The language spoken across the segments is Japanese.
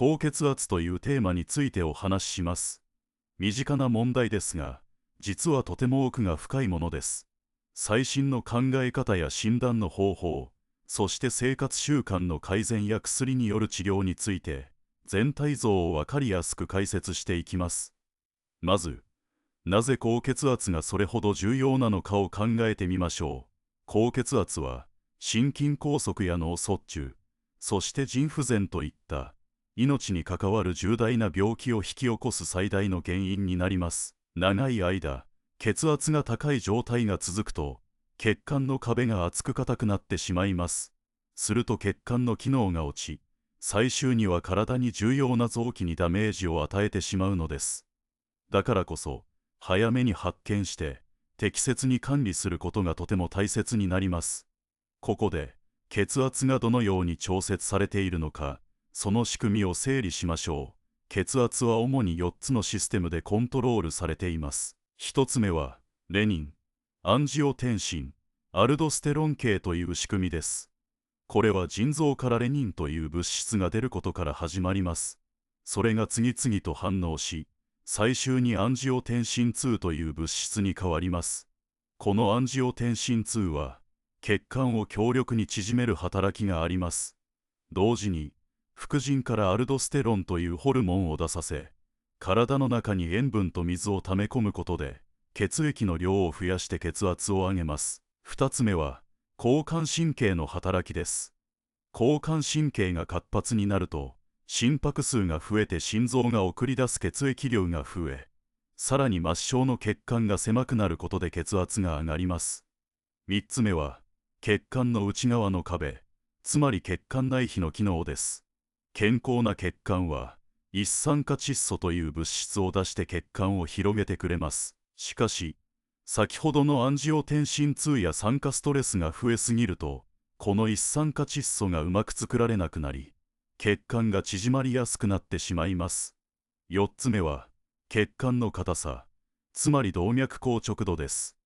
高血圧というテーマについてお話しします。身近な問題ですが、実はとても奥が深いものです。最新の考え方や診断の方法、そして生活習慣の改善や薬による治療について、全体像をわかりやすく解説していきます。まず、なぜ高血圧がそれほど重要なのかを考えてみましょう。高血圧は、心筋梗塞や脳卒中、そして腎不全といった命に関わる重大な病気を引き起こす最大の原因になります。長い間、血圧が高い状態が続くと、血管の壁が厚く硬くなってしまいます。すると血管の機能が落ち、最終には体に重要な臓器にダメージを与えてしまうのです。だからこそ、早めに発見して、適切に管理することがとても大切になります。ここで、血圧がどのように調節されているのか、その仕組みを整理しましょう。血圧は主に4つのシステムでコントロールされています。1つ目は、レニン、アンジオテンシン、アルドステロン系という仕組みです。これは腎臓からレニンという物質が出ることから始まります。それが次々と反応し、最終にアンジオテンシン2という物質に変わります。このアンジオテンシン2は、血管を強力に縮める働きがあります。同時に、副腎からアルドステロンというホルモンを出させ、体の中に塩分と水を溜め込むことで、血液の量を増やして血圧を上げます。2つ目は、交感神経の働きです。交感神経が活発になると、心拍数が増えて心臓が送り出す血液量が増え、さらに末梢の血管が狭くなることで血圧が上がります。3つ目は、血管の内側の壁、つまり血管内皮の機能です。健康な血管は、一酸化窒素という物質を出して血管を広げてくれます。しかし、先ほどのアンジオテンシン2や酸化ストレスが増えすぎると、この一酸化窒素がうまく作られなくなり、血管が縮まりやすくなってしまいます。4つ目は、血管の硬さ、つまり動脈硬直度です。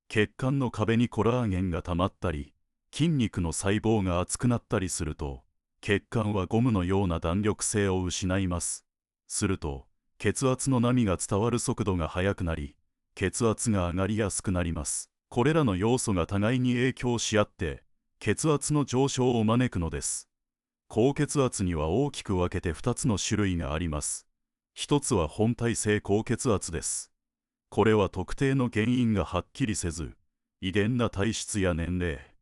血管の壁にコラーゲンが溜まったり、筋肉の細胞が厚くなったりすると、血管はゴムのような弾力性を失います。すると、血圧の波が伝わる速度が速くなり、血圧が上がりやすくなります。これらの要素が互いに影響し合って、血圧の上昇を招くのです。高血圧には大きく分けて2つの種類があります。1つは本体性高血圧です。これは特定の原因がはっきりせず、遺伝な体質や年齢、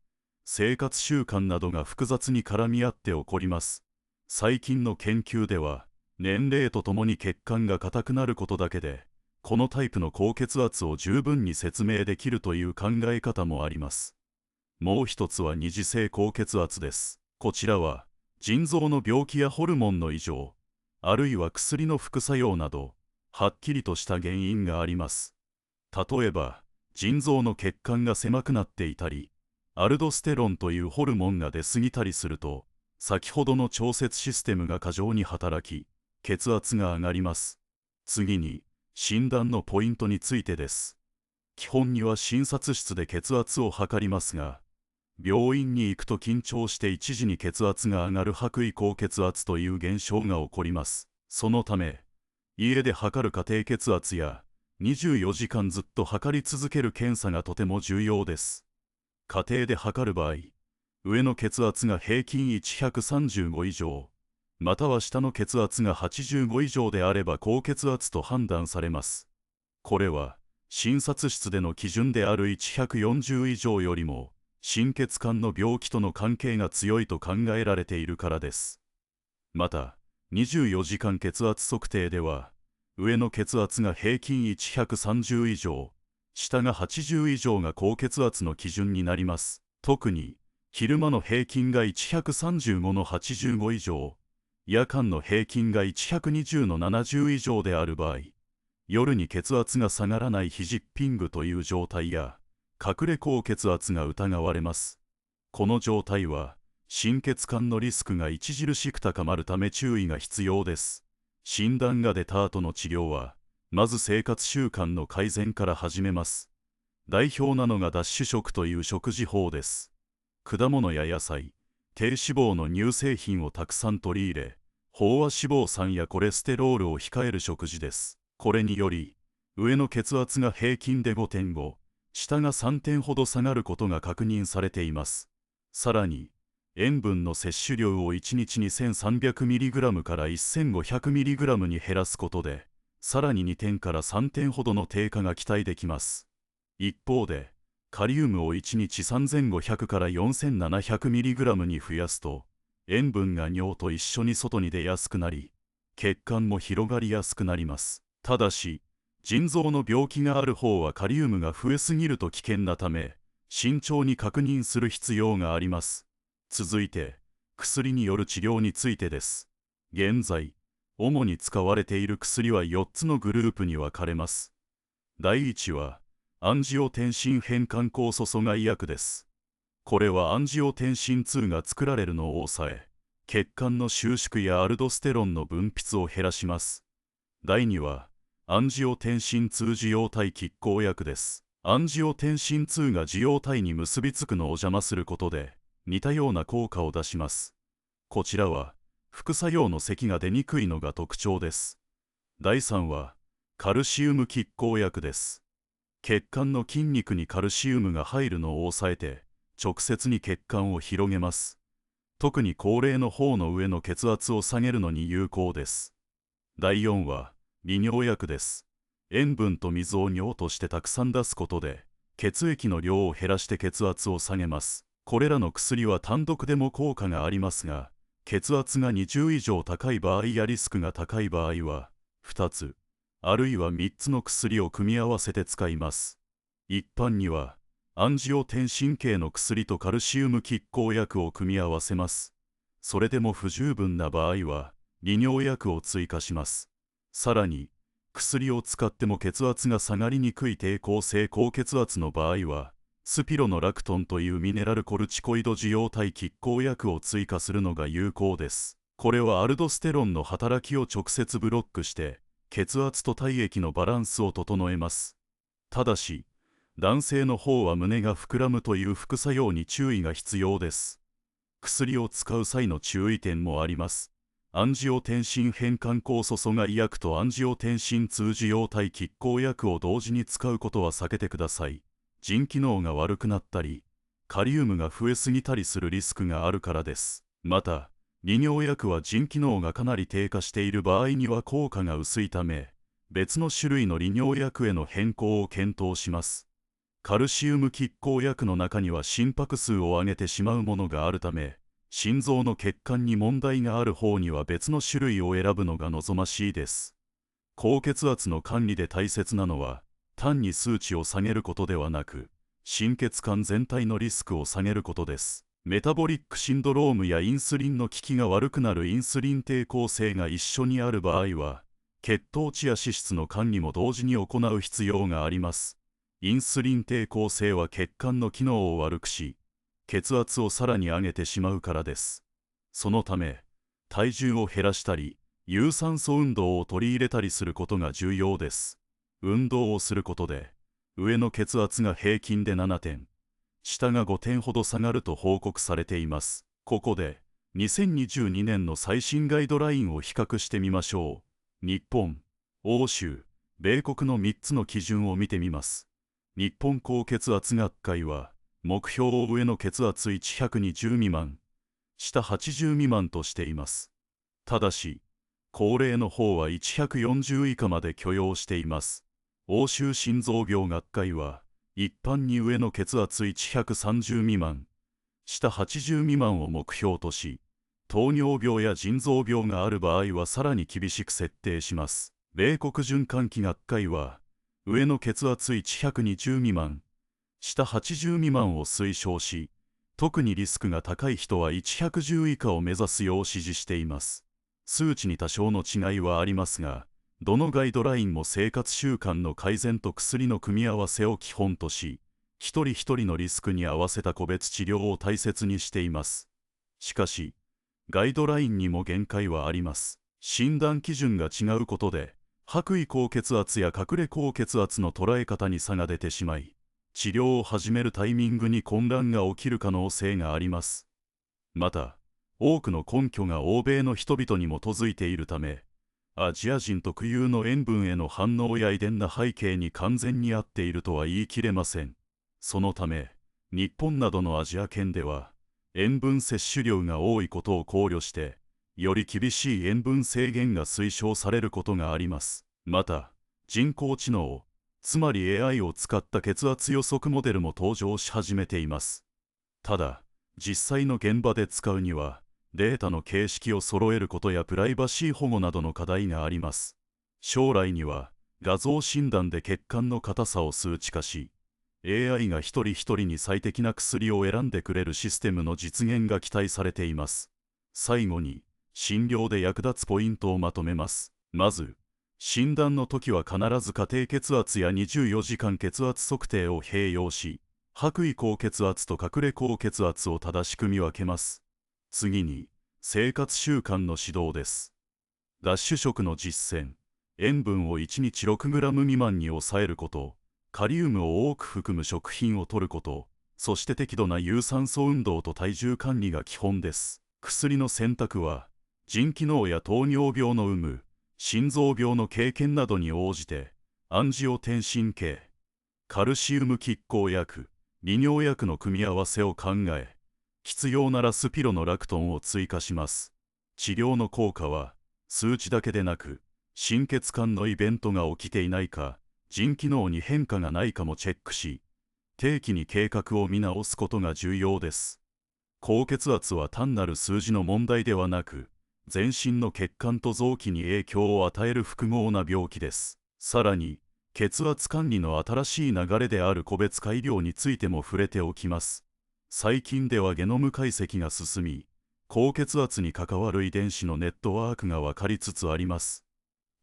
生活習慣などが複雑に絡み合って起こります。最近の研究では、年齢とともに血管が硬くなることだけで、このタイプの高血圧を十分に説明できるという考え方もあります。もう一つは二次性高血圧です。こちらは、腎臓の病気やホルモンの異常、あるいは薬の副作用など、はっきりとした原因があります。例えば、腎臓の血管が狭くなっていたり、アルドステロンというホルモンが出過ぎたりすると、先ほどの調節システムが過剰に働き、血圧が上がります。次に、診断のポイントについてです。基本には診察室で血圧を測りますが、病院に行くと緊張して一時に血圧が上がる白衣高血圧という現象が起こります。そのため、家で測る家庭血圧や24時間ずっと測り続ける検査がとても重要です。家庭で測る場合、上の血圧が平均135以上、または下の血圧が85以上であれば高血圧と判断されます。これは、診察室での基準である140以上よりも、心血管の病気との関係が強いと考えられているからです。また、24時間血圧測定では、上の血圧が平均130以上、下が80以上が高血圧の基準になります。特に、昼間の平均が135の85以上、夜間の平均が120の70以上である場合、夜に血圧が下がらない非ジッピングという状態や、隠れ高血圧が疑われます。この状態は、心血管のリスクが著しく高まるため注意が必要です。診断が出た後の治療は、まず生活習慣の改善から始めます。代表なのがダッシュ食という食事法です。果物や野菜、低脂肪の乳製品をたくさん取り入れ、飽和脂肪酸やコレステロールを控える食事です。これにより、上の血圧が平均で 5.5、下が3点ほど下がることが確認されています。さらに、塩分の摂取量を1日に 1300mg から 1500mg に減らすことで、さらに2点から3点ほどの低下が期待できます。一方で、カリウムを1日3500から 4700mg に増やすと、塩分が尿と一緒に外に出やすくなり、血管も広がりやすくなります。ただし、腎臓の病気がある方はカリウムが増えすぎると危険なため、慎重に確認する必要があります。続いて、薬による治療についてです。現在、主に使われている薬は4つのグループに分かれます。第1は、アンジオテンシン変換酵素阻害薬です。これはアンジオテンシン2が作られるのを抑え、血管の収縮やアルドステロンの分泌を減らします。第2は、アンジオテンシン2受容体拮抗薬です。アンジオテンシン2が受容体に結びつくのを邪魔することで、似たような効果を出します。こちらは、副作用の咳が出にくいのが特徴です。第3は、カルシウム拮抗薬です。血管の筋肉にカルシウムが入るのを抑えて、直接に血管を広げます。特に高齢の方の上の血圧を下げるのに有効です。第4は、利尿薬です。塩分と水を尿としてたくさん出すことで、血液の量を減らして血圧を下げます。これらの薬は単独でも効果がありますが、血圧が20以上高い場合やリスクが高い場合は、2つ、あるいは3つの薬を組み合わせて使います。一般には、アンジオテンシン系の薬とカルシウム拮抗薬を組み合わせます。それでも不十分な場合は、利尿薬を追加します。さらに、薬を使っても血圧が下がりにくい抵抗性高血圧の場合は、スピロノラクトンというミネラルコルチコイド受容体拮抗薬を追加するのが有効です。これはアルドステロンの働きを直接ブロックして、血圧と体液のバランスを整えます。ただし、男性の方は胸が膨らむという副作用に注意が必要です。薬を使う際の注意点もあります。アンジオテンシン変換酵素阻害薬とアンジオテンシン2受容体拮抗薬を同時に使うことは避けてください。腎機能が悪くなったり、カリウムが増えすぎたりするリスクがあるからです。また、利尿薬は腎機能がかなり低下している場合には効果が薄いため、別の種類の利尿薬への変更を検討します。カルシウム拮抗薬の中には心拍数を上げてしまうものがあるため、心臓の血管に問題がある方には別の種類を選ぶのが望ましいです。高血圧の管理で大切なのは、単に数値を下げることではなく、心血管全体のリスクを下げることです。メタボリックシンドロームやインスリンの効きが悪くなるインスリン抵抗性が一緒にある場合は、血糖値や脂質の管理も同時に行う必要があります。インスリン抵抗性は血管の機能を悪くし、血圧をさらに上げてしまうからです。そのため、体重を減らしたり、有酸素運動を取り入れたりすることが重要です。運動をすることで、上の血圧が平均で7点、下が5点ほど下がると報告されています。ここで、2022年の最新ガイドラインを比較してみましょう。日本、欧州、米国の3つの基準を見てみます。日本高血圧学会は、目標を上の血圧120未満、下80未満としています。ただし、高齢の方は140以下まで許容しています。欧州心臓病学会は、一般に上の血圧130未満、下80未満を目標とし、糖尿病や腎臓病がある場合はさらに厳しく設定します。米国循環器学会は、上の血圧120未満、下80未満を推奨し、特にリスクが高い人は110以下を目指すよう指示しています。数値に多少の違いはありますが、どのガイドラインも生活習慣の改善と薬の組み合わせを基本とし、一人一人のリスクに合わせた個別治療を大切にしています。しかし、ガイドラインにも限界はあります。診断基準が違うことで、白衣高血圧や隠れ高血圧の捉え方に差が出てしまい、治療を始めるタイミングに混乱が起きる可能性があります。また、多くの根拠が欧米の人々に基づいているため、アジア人特有の塩分への反応や遺伝な背景に完全に合っているとは言い切れません。そのため、日本などのアジア圏では、塩分摂取量が多いことを考慮して、より厳しい塩分制限が推奨されることがあります。また、人工知能、つまり AI を使った血圧予測モデルも登場し始めています。ただ、実際の現場で使うには、データの形式を揃えることやプライバシー保護などの課題があります。将来には、画像診断で血管の硬さを数値化し、AI が一人一人に最適な薬を選んでくれるシステムの実現が期待されています。最後に、診療で役立つポイントをまとめます。まず、診断の時は必ず家庭血圧や24時間血圧測定を併用し、白衣高血圧と隠れ高血圧を正しく見分けます。次に、生活習慣の指導です。ダッシュ食の実践、塩分を1日 6g 未満に抑えること、カリウムを多く含む食品を摂ること、そして適度な有酸素運動と体重管理が基本です。薬の選択は、腎機能や糖尿病の有無、心臓病の経験などに応じて、アンジオテンシン系、カルシウム拮抗薬、利尿薬の組み合わせを考え、必要ならスピロのラクトンを追加します。治療の効果は、数値だけでなく、心血管のイベントが起きていないか、腎機能に変化がないかもチェックし、定期に計画を見直すことが重要です。高血圧は単なる数字の問題ではなく、全身の血管と臓器に影響を与える複合な病気です。さらに、血圧管理の新しい流れである個別化医療についても触れておきます。最近ではゲノム解析が進み、高血圧に関わる遺伝子のネットワークが分かりつつあります。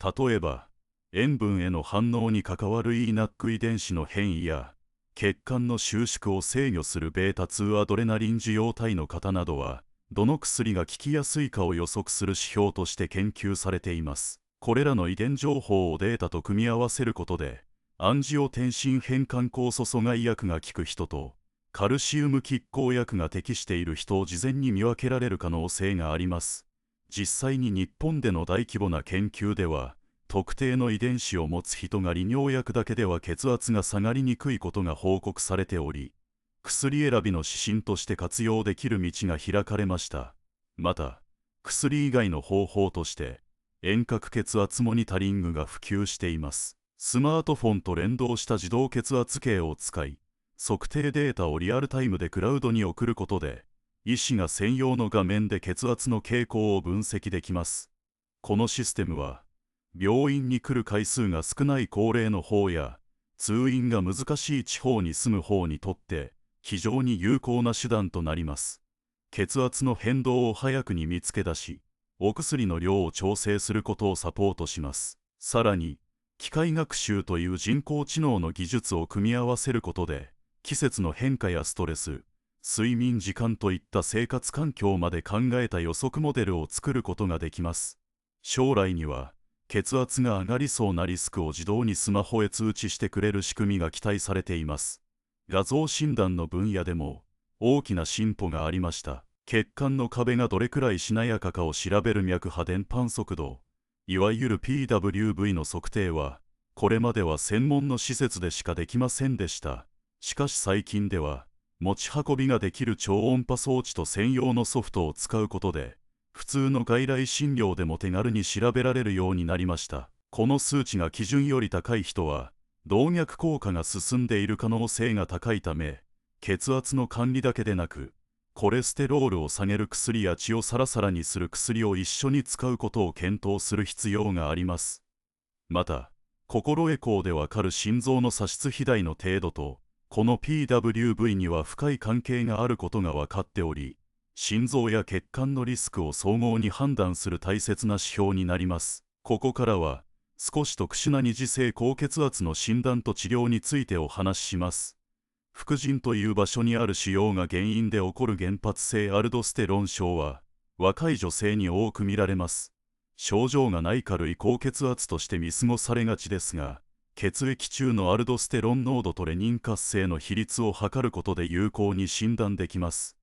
例えば、塩分への反応に関わる ENAC 遺伝子の変異や、血管の収縮を制御する β2 アドレナリン受容体の方などは、どの薬が効きやすいかを予測する指標として研究されています。これらの遺伝情報をデータと組み合わせることで、アンジオテンシン変換酵素阻害薬が効く人と、カルシウム拮抗薬が適している人を事前に見分けられる可能性があります。実際に日本での大規模な研究では、特定の遺伝子を持つ人が利尿薬だけでは血圧が下がりにくいことが報告されており、薬選びの指針として活用できる道が開かれました。また、薬以外の方法として、遠隔血圧モニタリングが普及しています。スマートフォンと連動した自動血圧計を使い、測定データをリアルタイムでクラウドに送ることで、医師が専用の画面で血圧の傾向を分析できます。このシステムは、病院に来る回数が少ない高齢の方や、通院が難しい地方に住む方にとって、非常に有効な手段となります。血圧の変動を早くに見つけ出し、お薬の量を調整することをサポートします。さらに、機械学習という人工知能の技術を組み合わせることで、季節の変化やストレス、睡眠時間といった生活環境まで考えた予測モデルを作ることができます。将来には、血圧が上がりそうなリスクを自動にスマホへ通知してくれる仕組みが期待されています。画像診断の分野でも大きな進歩がありました。血管の壁がどれくらいしなやかかを調べる脈波伝播速度、いわゆる PWV の測定は、これまでは専門の施設でしかできませんでした。しかし最近では、持ち運びができる超音波装置と専用のソフトを使うことで、普通の外来診療でも手軽に調べられるようになりました。この数値が基準より高い人は、動脈硬化が進んでいる可能性が高いため、血圧の管理だけでなく、コレステロールを下げる薬や血をサラサラにする薬を一緒に使うことを検討する必要があります。また、心エコーでわかる心臓の左室肥大の程度と、この PWV には深い関係があることが分かっており、心臓や血管のリスクを総合に判断する大切な指標になります。ここからは、少し特殊な二次性高血圧の診断と治療についてお話しします。副腎という場所にある腫瘍が原因で起こる原発性アルドステロン症は、若い女性に多く見られます。症状がない軽い高血圧として見過ごされがちですが、血液中のアルドステロン濃度とレニン活性の比率を測ることで有効に診断できます。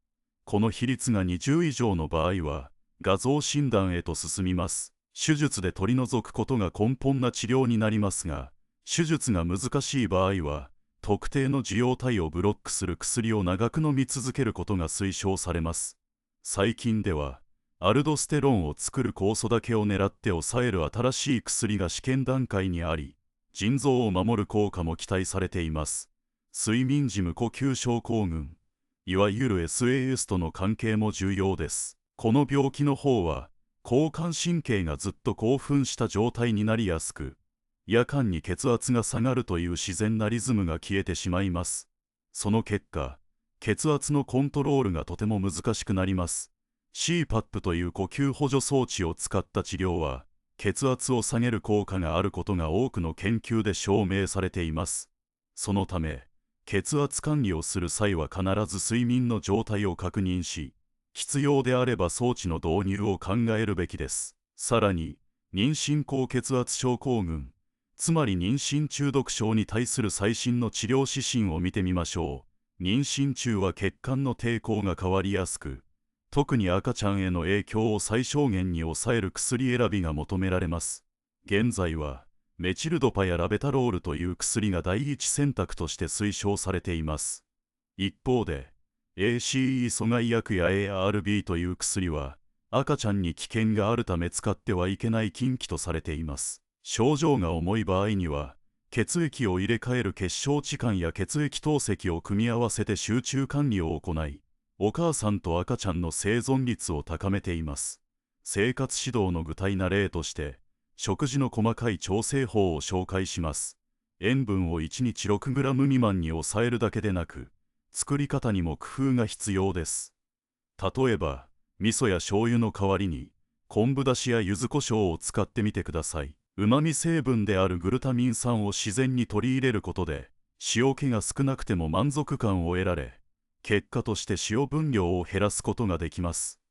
この比率が20以上の場合は画像診断へと進みます。手術で取り除くことが根本な治療になりますが、手術が難しい場合は特定の受容体をブロックする薬を長く飲み続けることが推奨されます。最近ではアルドステロンを作る酵素だけを狙って抑える新しい薬が試験段階にあり、腎臓を守る効果も期待されています。睡眠時無呼吸症候群、いわゆる SAS との関係も重要です。この病気の方は交感神経がずっと興奮した状態になりやすく、夜間に血圧が下がるという自然なリズムが消えてしまいます。その結果、血圧のコントロールがとても難しくなります。CPAP という呼吸補助装置を使った治療は、血圧を下げる効果があることが多くの研究で証明されています。そのため、血圧管理をする際は必ず睡眠の状態を確認し、必要であれば装置の導入を考えるべきです。さらに、妊娠高血圧症候群、つまり妊娠中毒症に対する最新の治療指針を見てみましょう。妊娠中は血管の抵抗が変わりやすく、特に赤ちゃんへの影響を最小限に抑える薬選びが求められます。現在は、メチルドパやラベタロールという薬が第一選択として推奨されています。一方で、ACE 阻害薬や ARB という薬は、赤ちゃんに危険があるため使ってはいけない禁忌とされています。症状が重い場合には、血液を入れ替える血小置換や血液透析を組み合わせて集中管理を行い、お母さんと赤ちゃんの生存率を高めています。生活指導の具体な例として、食事の細かい調整法を紹介します。塩分を1日 6g 未満に抑えるだけでなく、作り方にも工夫が必要です。例えば、味噌や醤油の代わりに、昆布だしや柚子胡椒を使ってみてください。旨味成分であるグルタミン酸を自然に取り入れることで、塩気が少なくても満足感を得られ、結果として塩分量を減らすことができます。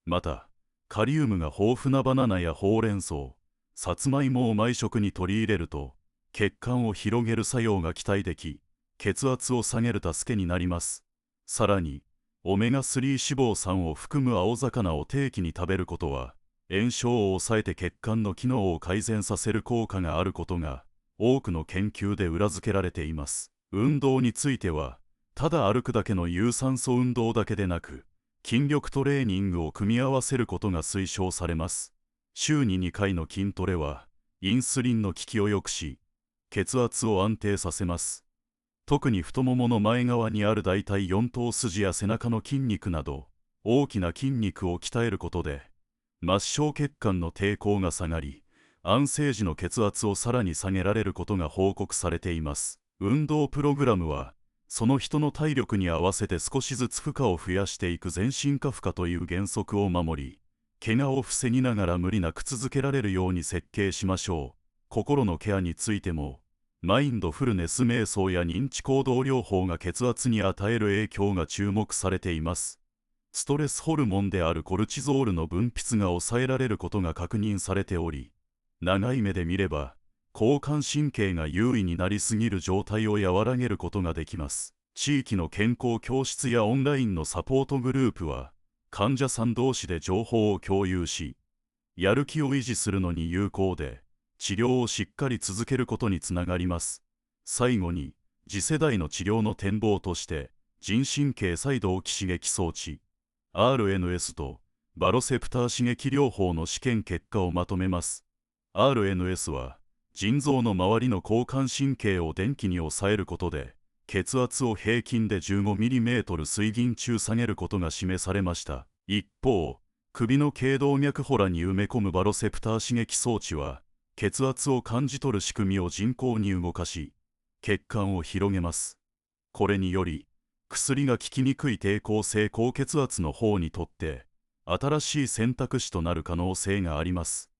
また、カリウムが豊富なバナナやほうれん草、さつまいもを毎食に取り入れると、血管を広げる作用が期待でき、血圧を下げる助けになります。さらに、オメガ3脂肪酸を含む青魚を定期に食べることは、炎症を抑えて血管の機能を改善させる効果があることが、多くの研究で裏付けられています。運動については、ただ歩くだけの有酸素運動だけでなく、筋力トレーニングを組み合わせることが推奨されます。週に2回の筋トレは、インスリンの効きを良くし、血圧を安定させます。特に太ももの前側にある大腿四頭筋や背中の筋肉など、大きな筋肉を鍛えることで、末梢血管の抵抗が下がり、安静時の血圧をさらに下げられることが報告されています。運動プログラムは、その人の体力に合わせて少しずつ負荷を増やしていく全身化負荷という原則を守り、怪我を防ぎながら無理なく続けられるように設計しましょう。心のケアについても、マインドフルネス瞑想や認知行動療法が血圧に与える影響が注目されています。ストレスホルモンであるコルチゾールの分泌が抑えられることが確認されており、長い目で見れば、交感神経が優位になりすぎる状態を和らげることができます。地域の健康教室やオンラインのサポートグループは、患者さん同士で情報を共有し、やる気を維持するのに有効で、治療をしっかり続けることにつながります。最後に、次世代の治療の展望として、人神経細動器刺激装置、RNS とバロセプター刺激療法の試験結果をまとめます。RNS は、腎臓の周りの交感神経を電気に抑えることで、血圧を平均で 15mm 水銀中下げることが示されました。一方、首の頸動脈ホラに埋め込むバロセプター刺激装置は、血圧を感じ取る仕組みを人工に動かし、血管を広げます。これにより、薬が効きにくい抵抗性高血圧の方にとって、新しい選択肢となる可能性があります。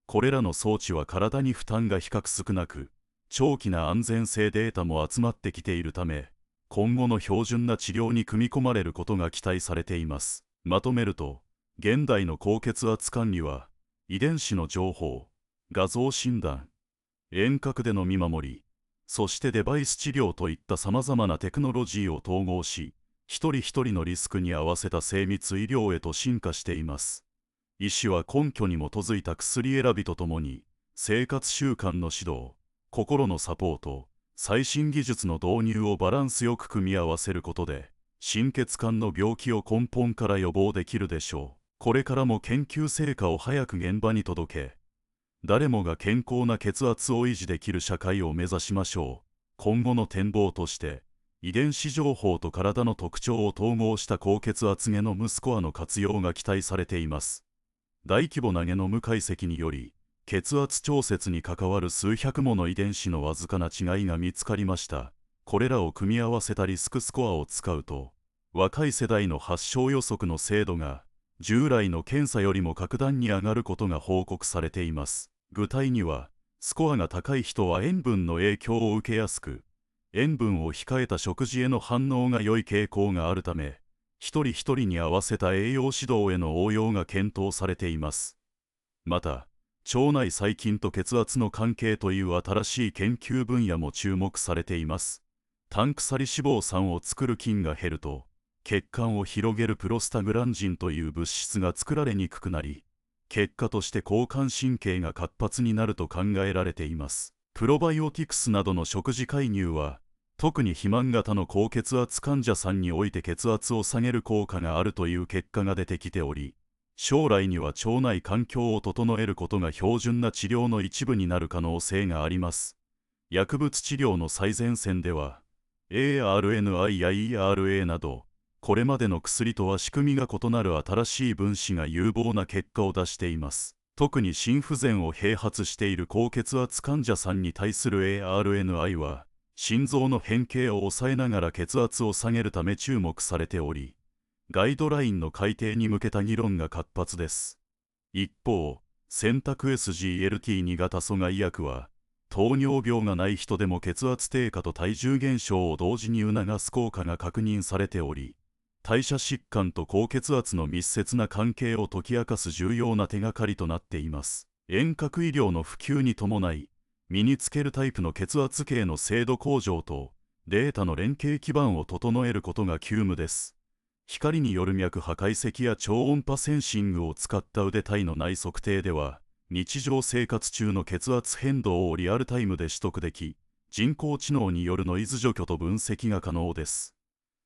これらの装置は体に負担が比較少なく、長期な安全性データも集まってきているため、今後の標準な治療に組み込まれることが期待されています。まとめると、現代の高血圧管理は、遺伝子の情報、画像診断、遠隔での見守り、そしてデバイス治療といった様々なテクノロジーを統合し、一人一人のリスクに合わせた精密医療へと進化しています。医師は根拠に基づいた薬選びとともに、生活習慣の指導、心のサポート、最新技術の導入をバランスよく組み合わせることで、心血管の病気を根本から予防できるでしょう。これからも研究成果を早く現場に届け、誰もが健康な血圧を維持できる社会を目指しましょう。今後の展望として、遺伝子情報と体の特徴を統合した高血圧ゲノムスコアの活用が期待されています。大規模なゲノム解析により、血圧調節に関わる数百もの遺伝子のわずかな違いが見つかりました。これらを組み合わせたリスクスコアを使うと、若い世代の発症予測の精度が、従来の検査よりも格段に上がることが報告されています。具体には、スコアが高い人は塩分の影響を受けやすく、塩分を控えた食事への反応が良い傾向があるため、一人一人に合わせた栄養指導への応用が検討されています。また、腸内細菌と血圧の関係という新しい研究分野も注目されています。単鎖脂肪酸を作る菌が減ると、血管を広げるプロスタグランジンという物質が作られにくくなり、結果として交感神経が活発になると考えられています。プロバイオティクスなどの食事介入は、特に肥満型の高血圧患者さんにおいて血圧を下げる効果があるという結果が出てきており、将来には腸内環境を整えることが標準な治療の一部になる可能性があります。薬物治療の最前線では、ARNI や ERA など、これまでの薬とは仕組みが異なる新しい分子が有望な結果を出しています。特に心不全を併発している高血圧患者さんに対する ARNI は、心臓の変形を抑えながら血圧を下げるため注目されており、ガイドラインの改定に向けた議論が活発です。一方、選択 SGLT2 型阻害薬は、糖尿病がない人でも血圧低下と体重減少を同時に促す効果が確認されており、代謝疾患と高血圧の密接な関係を解き明かす重要な手がかりとなっています。遠隔医療の普及に伴い、身につけるタイプの血圧計の精度向上とデータの連携基盤を整えることが急務です。光による脈波解析や超音波センシングを使った腕体の内測定では、日常生活中の血圧変動をリアルタイムで取得でき、人工知能によるノイズ除去と分析が可能です。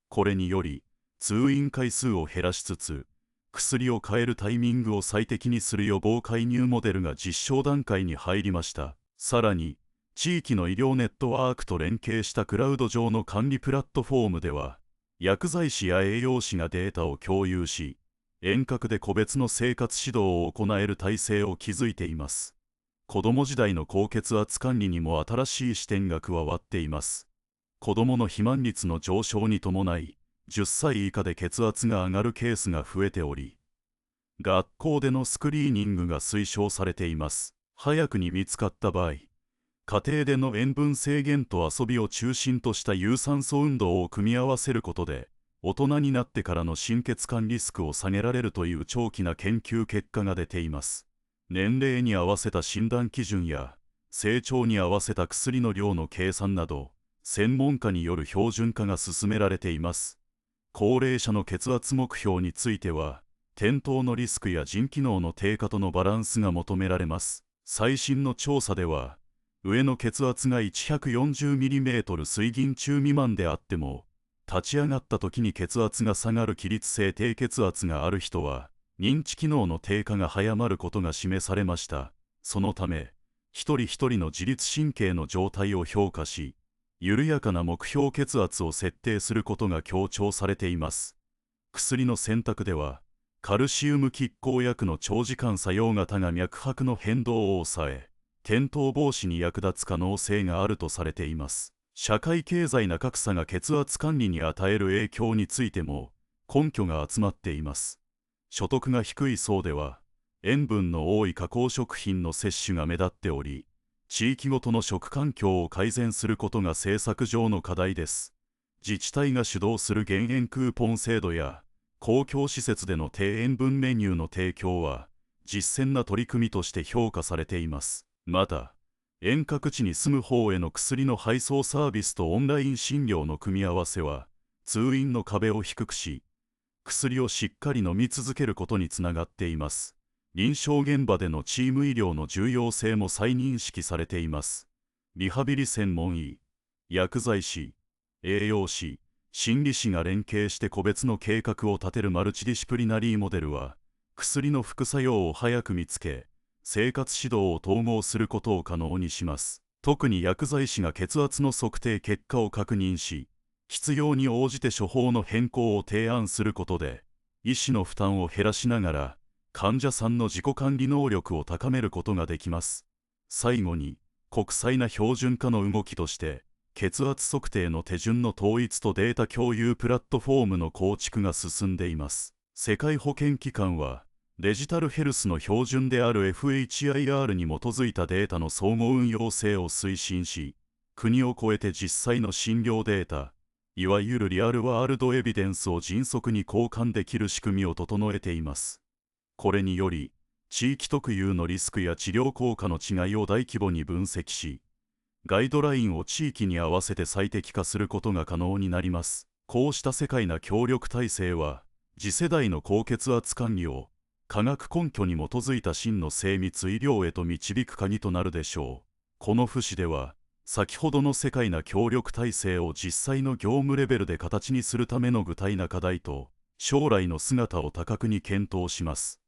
これにより、通院回数を減らしつつ、薬を変えるタイミングを最適にする予防介入モデルが実証段階に入りました。さらに、地域の医療ネットワークと連携したクラウド上の管理プラットフォームでは、薬剤師や栄養士がデータを共有し、遠隔で個別の生活指導を行える体制を築いています。子供時代の高血圧管理にも新しい視点が加わっています。子供の肥満率の上昇に伴い、10歳以下で血圧が上がるケースが増えており、学校でのスクリーニングが推奨されています。早くに見つかった場合、家庭での塩分制限と遊びを中心とした有酸素運動を組み合わせることで、大人になってからの心血管リスクを下げられるという長期な研究結果が出ています。年齢に合わせた診断基準や、成長に合わせた薬の量の計算など、専門家による標準化が進められています。高齢者の血圧目標については、転倒のリスクや腎機能の低下とのバランスが求められます。最新の調査では、上の血圧が 140mm 水銀中未満であっても、立ち上がった時に血圧が下がる起立性低血圧がある人は、認知機能の低下が早まることが示されました。そのため、一人一人の自律神経の状態を評価し、緩やかな目標血圧を設定することが強調されています。薬の選択では、カルシウム拮抗薬の長時間作用型が脈拍の変動を抑え、転倒防止に役立つ可能性があるとされています。社会経済な格差が血圧管理に与える影響についても根拠が集まっています。所得が低い層では、塩分の多い加工食品の摂取が目立っており、地域ごとの食環境を改善することが政策上の課題です。自治体が主導する減塩クーポン制度や、公共施設での低塩分メニューの提供は、実践な取り組みとして評価されています。また、遠隔地に住む方への薬の配送サービスとオンライン診療の組み合わせは、通院の壁を低くし、薬をしっかり飲み続けることにつながっています。臨床現場でのチーム医療の重要性も再認識されています。リハビリ専門医、薬剤師、栄養士、心理士が連携して個別の計画を立てるマルチディシプリナリーモデルは、薬の副作用を早く見つけ、生活指導を統合することを可能にします。特に薬剤師が血圧の測定結果を確認し、必要に応じて処方の変更を提案することで、医師の負担を減らしながら、患者さんの自己管理能力を高めることができます。最後に、国際な標準化の動きとして、血圧測定の手順の統一とデータ共有プラットフォームの構築が進んでいます。世界保健機関は、デジタルヘルスの標準である FHIR に基づいたデータの相互運用性を推進し、国を超えて実際の診療データ、いわゆるリアルワールドエビデンスを迅速に交換できる仕組みを整えています。これにより、地域特有のリスクや治療効果の違いを大規模に分析し、ガイドラインを地域に合わせて最適化することが可能になります。こうした世界な協力体制は、次世代の高血圧管理を科学根拠に基づいた真の精密医療へと導く鍵となるでしょう。この節では、先ほどの世界な協力体制を実際の業務レベルで形にするための具体な課題と、将来の姿を多角に検討します。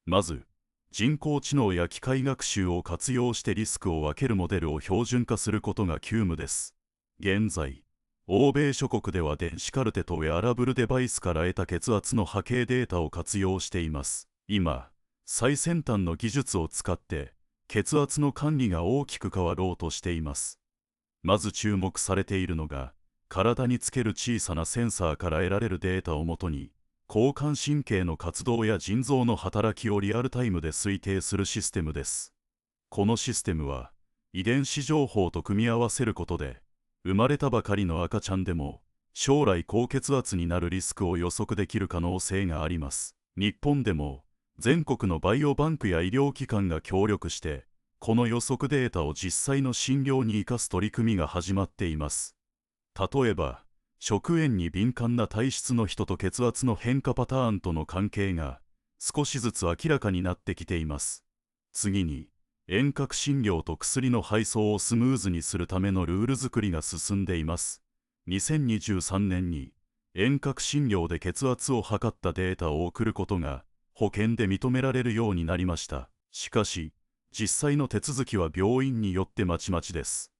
まず、人工知能や機械学習を活用してリスクを分けるモデルを標準化することが急務です。現在、欧米諸国では電子カルテとウェアラブルデバイスから得た血圧の波形データを活用しています。今、最先端の技術を使って、血圧の管理が大きく変わろうとしています。まず注目されているのが、体につける小さなセンサーから得られるデータをもとに、交感神経の活動や腎臓の働きをリアルタイムで推定するシステムです。このシステムは、遺伝子情報と組み合わせることで、生まれたばかりの赤ちゃんでも、将来高血圧になるリスクを予測できる可能性があります。日本でも、全国のバイオバンクや医療機関が協力して、この予測データを実際の診療に生かす取り組みが始まっています。例えば、食塩に敏感な体質の人と血圧の変化パターンとの関係が少しずつ明らかになってきています。次に、遠隔診療と薬の配送をスムーズにするためのルール作りが進んでいます。2023年に、遠隔診療で血圧を測ったデータを送ることが保険で認められるようになりました。しかし、実際の手続きは病院によってまちまちです。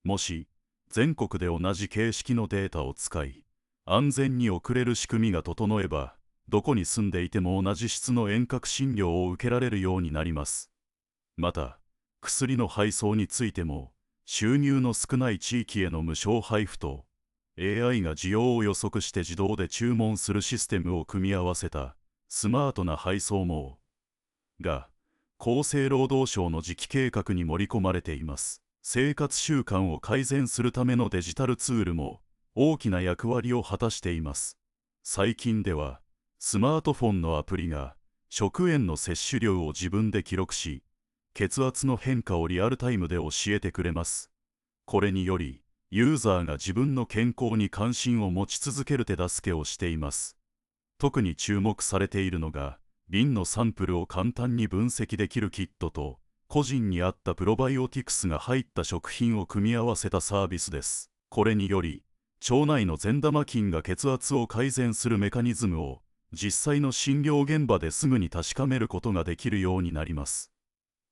もし、全国で同じ形式のデータを使い、安全に送れる仕組みが整えば、どこに住んでいても同じ質の遠隔診療を受けられるようになります。また、薬の配送についても、収入の少ない地域への無償配布と、AI が需要を予測して自動で注文するシステムを組み合わせた、スマートな配送網が、厚生労働省の次期計画に盛り込まれています。生活習慣を改善するためのデジタルツールも大きな役割を果たしています。最近では、スマートフォンのアプリが食塩の摂取量を自分で記録し、血圧の変化をリアルタイムで教えてくれます。これにより、ユーザーが自分の健康に関心を持ち続ける手助けをしています。特に注目されているのが、瓶のサンプルを簡単に分析できるキットと、個人に合ったプロバイオティクスが入った食品を組み合わせたサービスです。これにより、腸内の善玉菌が血圧を改善するメカニズムを、実際の診療現場ですぐに確かめることができるようになります。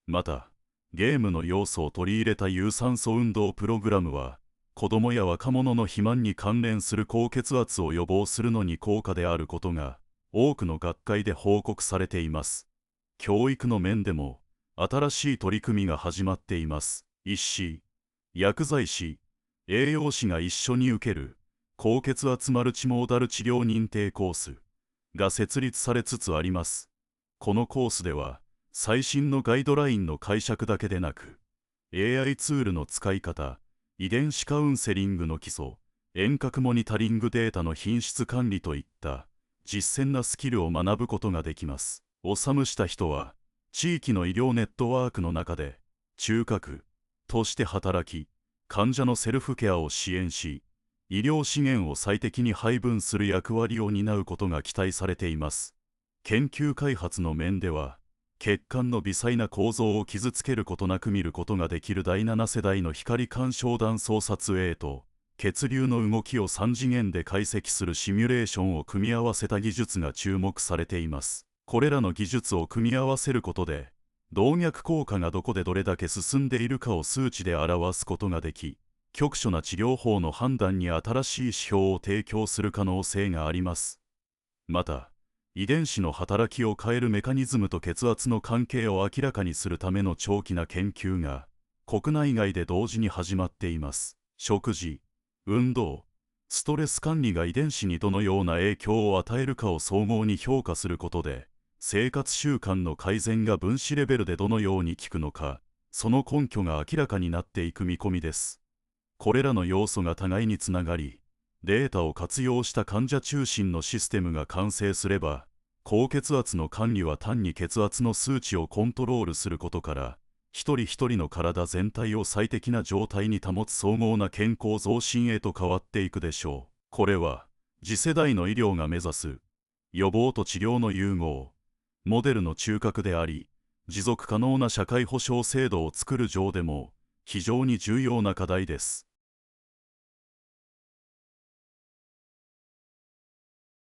また、ゲームの要素を取り入れた有酸素運動プログラムは、子どもや若者の肥満に関連する高血圧を予防するのに効果であることが、多くの学会で報告されています。教育の面でも、新しい取り組みが始まっています。医師、薬剤師、栄養士が一緒に受ける高血圧マルチモーダル治療認定コースが設立されつつあります。このコースでは、最新のガイドラインの解釈だけでなく、AI ツールの使い方、遺伝子カウンセリングの基礎、遠隔モニタリングデータの品質管理といった実践なスキルを学ぶことができます。おさむした人は、地域の医療ネットワークの中で、中核として働き、患者のセルフケアを支援し、医療資源を最適に配分する役割を担うことが期待されています。研究開発の面では、血管の微細な構造を傷つけることなく見ることができる第7世代の光干渉断層撮影と、血流の動きを3次元で解析するシミュレーションを組み合わせた技術が注目されています。これらの技術を組み合わせることで、動脈硬化がどこでどれだけ進んでいるかを数値で表すことができ、局所な治療法の判断に新しい指標を提供する可能性があります。また、遺伝子の働きを変えるメカニズムと血圧の関係を明らかにするための長期な研究が国内外で同時に始まっています。食事、運動、ストレス管理が遺伝子にどのような影響を与えるかを総合に評価することで、生活習慣の改善が分子レベルでどのように効くのか、その根拠が明らかになっていく見込みです。これらの要素が互いにつながり、データを活用した患者中心のシステムが完成すれば、高血圧の管理は単に血圧の数値をコントロールすることから、一人一人の体全体を最適な状態に保つ総合な健康増進へと変わっていくでしょう。これは、次世代の医療が目指す、予防と治療の融合、モデルの中核であり、持続可能な社会保障制度を作る上でも、非常に重要な課題です。